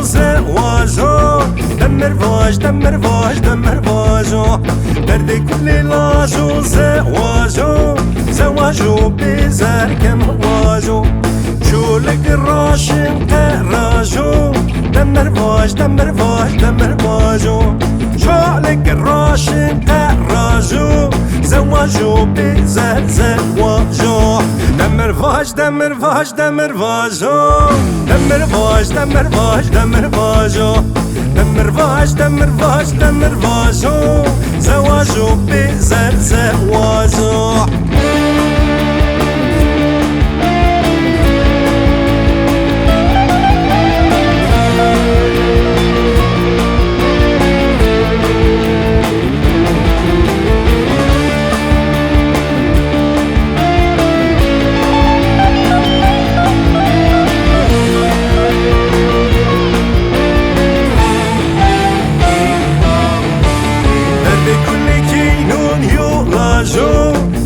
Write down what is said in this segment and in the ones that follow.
زواجو دمر فاج دمر فاج دمر فاجو دردي كل لاجو زواجو بيزار كم واجو شو لك الراشن تراجو دمر فاج دمر فاج دمر فاجو شو لك الراشن تراجو زواجو بيزار زواجو دمر فاج دمر فاج دمر فاجو دمر فاج دمر فاج دمر فاجو دمر فاج دمر فاج دمر فاجو زواجو بيزر زواجو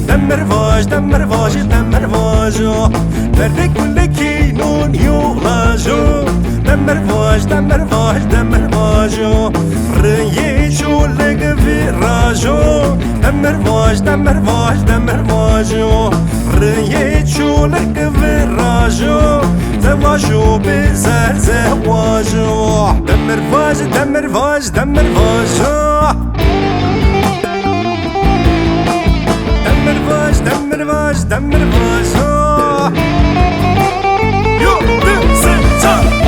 دمر فاج دمر فاج دمر فاجو دردي كل كينون يولاجو دمر فاج دمر فاج دمر فاجو ريجو لك في راجو دمر فاج دمر فاج دمر فاجو ريجو لك في راجو زواجو بزار زواجو دمر فاج دمر فاج دمر فاجو دمر فاج دمر فاج دمر فاجو يو بسيطة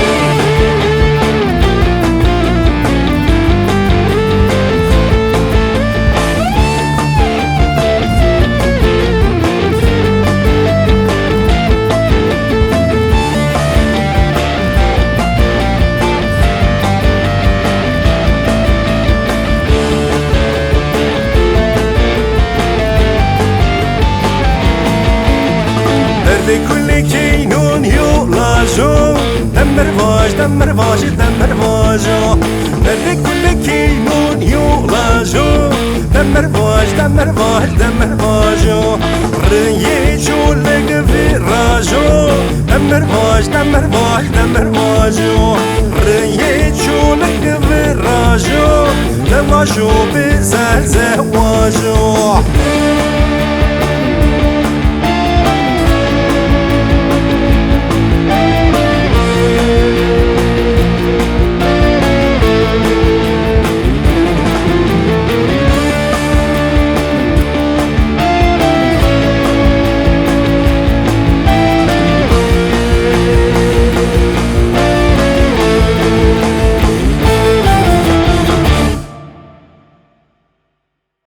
كل كينون يولاجو دمر فاج دمر فاج دمر فاجو دردي كل كينون يولاجو دمر فاج دمر فاج دمر فاجو ريجو لك في راجو دمر فاج دمر فاج دمر فاجو ريجو لك في راجو زواجو بزار زواجو